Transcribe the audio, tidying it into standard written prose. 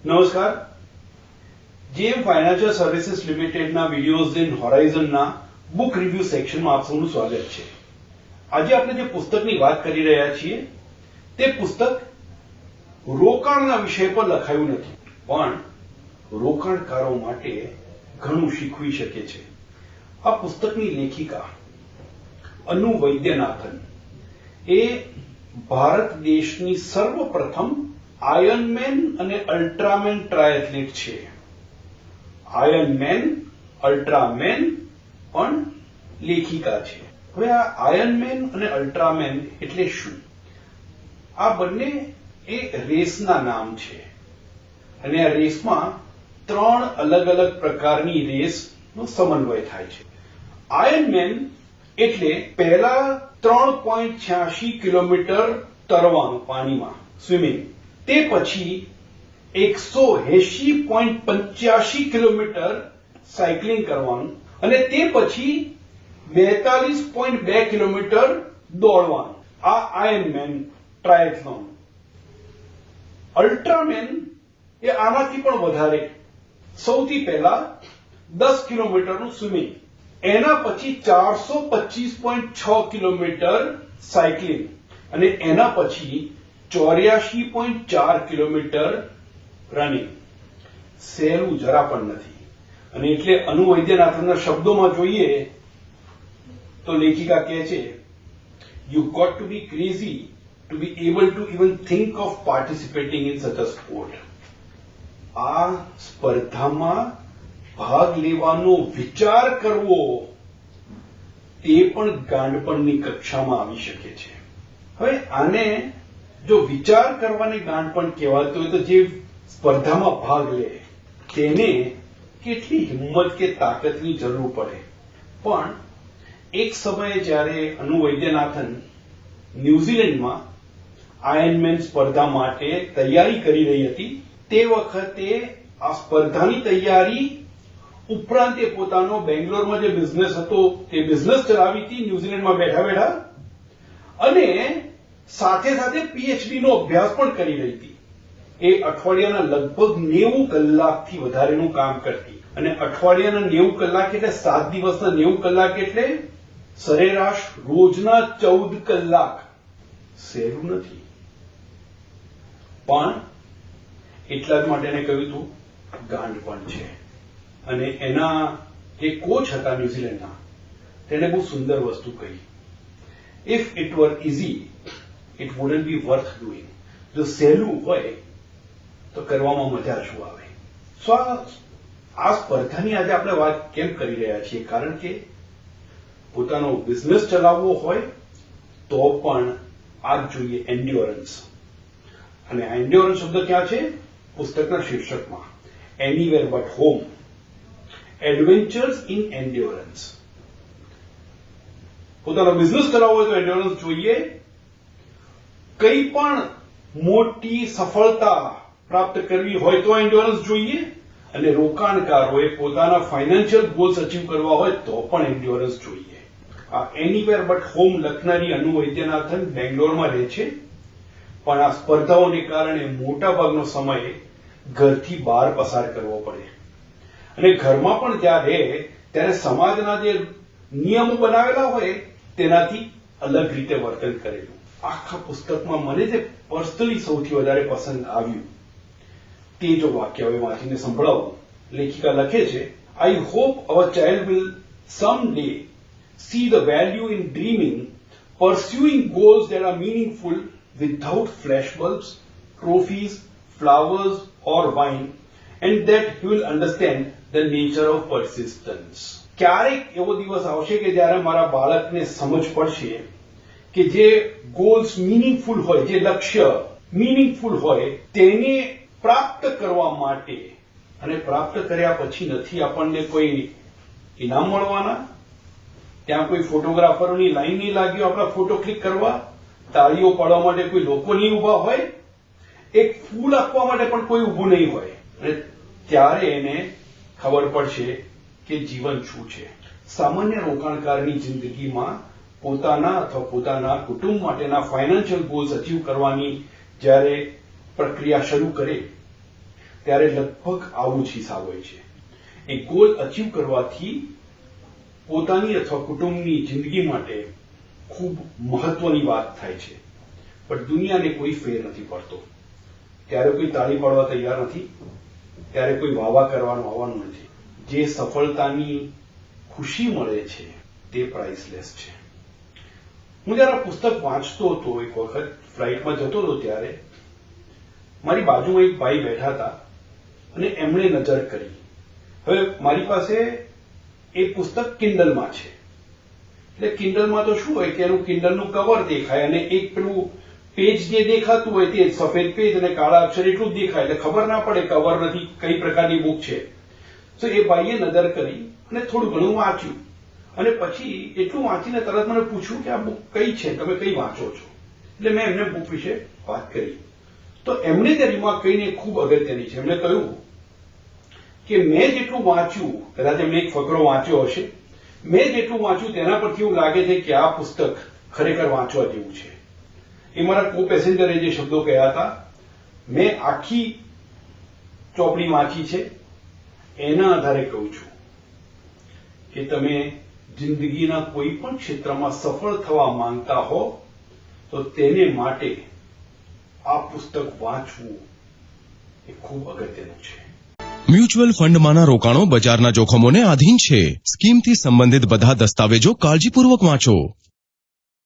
નમસ્કાર. જેમ financial services લિમિટેડના વિડીયોઝ ઇન હોરાઇઝનના બુક રિવ્યુ સેક્શનમાં આપ સૌનું સ્વાગત છે. આજે આપણે જે પુસ્તકની વાત કરી રહ્યા છીએ તે પુસ્તક રોકાણના વિષય પર લખાયું નથી, પણ રોકાણકારો માટે ઘણું શીખવી શકે છે. આ પુસ્તકની લેખિકા અનુ વૈદ્યનાથન એ ભારત દેશની સર્વપ્રથમ આયર્નમેન અને અલ્ટ્રામેન ટ્રાયથ્લીટ છે. આયર્નમેન, અલ્ટ્રામેન પણ લેખિકા છે. હવે આ આયર્નમેન અને અલ્ટ્રામેન એટલે શું? આ બંને એ રેસના નામ છે અને આ રેસમાં 3 અલગ અલગ પ્રકારની રેસનો સમન્વય થાય છે. આયર્નમેન એટલે પહેલા 3.86 કિલોમીટર તરવાનું પાણીમાં સ્વિમિંગ, તે પછી 180.85 કિલોમીટર સાયકલિંગ કરવાનું અને તે પછી 42.2 કિલોમીટર દોડવાનું. આ આયર્નમેન ટ્રાયથલોન. અલ્ટ્રામેન એ આનાથી પણ વધારે, સૌથી પહેલા 10 કિલોમીટરનું સ્વિમિંગ, એના પછી 425.6 કિલોમીટર સાયકલિંગ અને એના પછી 84.4 કિલોમીટર રનિંગ. સહેલું જરા પણ નથી. અને એટલે અનુ વૈદ્યનાથનના શબ્દોમાં જોઈએ તો લેખિકા કહે છે, you got to be crazy to be able to even think of participating in such a sport. આ સ્પર્ધામાં ભાગ લેવાનો વિચાર કરવો તે પણ ગાંડપણની કક્ષામાં આવી શકે છે. હવે આને જો વિચાર કરવાને ગાંડપણ કહેવાતું હોય તો જે સ્પર્ધામાં ભાગ લે તેને કેટલી હિંમત કે તાકાતની જરૂર પડે. પણ એક સમયે જ્યારે અનુ વૈદ્યનાથન ન્યુઝીલેન્ડમાં આયર્નમેન સ્પર્ધા માટે તૈયારી કરી રહી હતી, તે વખતે આ સ્પર્ધાની તૈયારી ઉપરાંત એ પોતાનો બેંગ્લોરમાં જે બિઝનેસ હતો તે બિઝનેસ ચલાવી હતી ન્યુઝીલેન્ડમાં બેઠા બેઠા, અને સાથે સાથે પીએચડી નો અભ્યાસ પણ કરી રહી હતી. એ અઠવાડિયાના લગભગ 90 કલાકથી વધારેનું કામ કરતી અને અઠવાડિયાના 90 કલાક એટલે 7 દિવસના 90 કલાક એટલે સરેરાશ રોજના 14 કલાક. સહેલું નથી. પણ એટલા જ માટે એને કહ્યું હતું ગાંડપણ છે. અને એના જે કોચ હતા ન્યુઝીલેન્ડના, તેને બહુ સુંદર વસ્તુ કહી, if it were easy it wouldn't be worth doing. જો સહેલું હોય તો કરવામાં મજા શું આવે. સો આ સ્પર્ધાની આજે આપણે વાત કેમ કરી રહ્યા છીએ? કારણ કે પોતાનો બિઝનેસ ચલાવવો હોય તો પણ આ જ જોઈએ, એન્ડ્યોરન્સ. અને આ એન્ડ્યોરન્સ શબ્દ ક્યાં છે? પુસ્તકના શીર્ષકમાં, anywhere but home, adventures in endurance. પોતાનો બિઝનેસ ચલાવવો હોય તો એન્ડ્યોરન્સ જોઈએ. કઈ પણ મોટી સફળતા પ્રાપ્ત કરવી હોય તો એન્ડ્યોરન્સ જોઈએ. અને રોકાણકારોએ પોતાના ફાઇનાન્શિયલ ગોલ્સ અચીવ કરવા હોય તો પણ એન્ડ્યોરન્સ જોઈએ. આ એનીવેર બટ હોમ લખનારી અનુ વૈદ્યનાથન બેંગ્લોરમાં રહે છે, પણ આ સ્પર્ધાઓને કારણે મોટાભાગનો સમય ઘરથી બહાર પસાર કરવો પડે. અને ઘરમાં પણ જ્યાં રહે ત્યારે સમાજના જે નિયમો બનાવેલા હોય તેનાથી અલગ રીતે વર્તન કરેલું. આખા પુસ્તકમાં મને જે પર્સનલી સૌથી વધારે પસંદ આવ્યું તે જો વાક્ય હવે વાંચીને સંભળાવું. લેખિકા લખે છે, I hope our child will some day see the value in dreaming, pursuing goals that are meaningful without flash bulbs, trophies, flowers or wine, and that he will understand the nature of persistence. ક્યારેક એવો દિવસ આવશે કે જ્યારે મારા બાળકને સમજ પડશે કે જે ગોલ્સ મીનિંગફુલ હોય, જે લક્ષ્ય મીનિંગફુલ હોય તેને પ્રાપ્ત કરવા માટે, અને પ્રાપ્ત કર્યા પછી નથી આપણને કોઈ ઇનામ મળવાના, ત્યાં કોઈ ફોટોગ્રાફરોની લાઈન નહીં લાગી આપણા ફોટો ક્લિક કરવા, તાળીઓ પાડવા માટે કોઈ લોકો નહીં ઉભા હોય, એક ફૂલ આપવા માટે પણ કોઈ ઉભું નહીં હોય. અને ત્યારે એને ખબર પડશે કે જીવન શું છે. સામાન્ય રોકાણકારની જિંદગીમાં પોતાના અથવા પોતાના કુટુંબ માટેના ફાઇનાન્શિયલ ગોલ્સ અચીવ કરવાની જ્યારે પ્રક્રિયા શરૂ કરે ત્યારે લગભગ આવું જ હિસાબ હોય છે. એ ગોલ અચીવ કરવાથી પોતાની અથવા કુટુંબની જિંદગી માટે ખૂબ મહત્વની વાત થાય છે, પણ દુનિયાને કોઈ ફેર નથી પડતો. ત્યારે કોઈ તાળી પાડવા તૈયાર નથી, ત્યારે કોઈ વાવા કરવાનું આવવાનું નથી. જે સફળતાની ખુશી મળે છે તે પ્રાઇસલેસ છે. હું જયારે પુસ્તક વાંચતો હતો, એક વખત ફ્લાઇટમાં જતો હતો, ત્યારે મારી બાજુમાં એક ભાઈ બેઠા હતા અને એમણે નજર કરી. હવે મારી પાસે એ પુસ્તક કિન્ડલમાં છે, એટલે કિન્ડલમાં તો શું હોય કે એનું કિન્ડલનું કવર દેખાય અને એક પેલું પેજ જે દેખાતું હોય તે સફેદ પેજ અને કાળા અક્ષર એટલું જ દેખાય, એટલે ખબર ના પડે કવર નથી, કઈ પ્રકારની બુક છે. તો એ ભાઈએ નજર કરી અને થોડું ઘણું વાંચ્યું અને પછી એટલું વાંચીને તરત મને પૂછ્યું કે આ બુક કઈ છે, તમે કઈ વાંચો છો? એટલે મેં એમને બુક વિશે વાત કરી. તો એમણે તે રિમાર્ક કહીને ખૂબ અગત્યની છે. એમણે કહ્યું કે મેં જેટલું વાંચ્યું, કદાચ એમને એક ફકરો વાંચ્યો હશે, મેં જેટલું વાંચ્યું તેના પરથી એવું લાગે છે કે આ પુસ્તક ખરેખર વાંચવા જેવું છે. એ મારા કો પેસેન્જરે જે શબ્દો કહ્યા હતા, મેં આખી ચોપડી વાંચી છે, એના આધારે કહું છું કે તમે જિંદગીના કોઈ પણ ક્ષેત્રમાં સફળ થવા માંગતા હો તો તેને માટે આ પુસ્તક વાંચવું એ ખૂબ અગત્યનું છે. મ્યુચ્યુઅલ ફંડમાંના રોકાણો બજારના જોખમોને આધીન છે. સ્કીમથી સંબંધિત બધા દસ્તાવેજો કાળજીપૂર્વક વાંચો.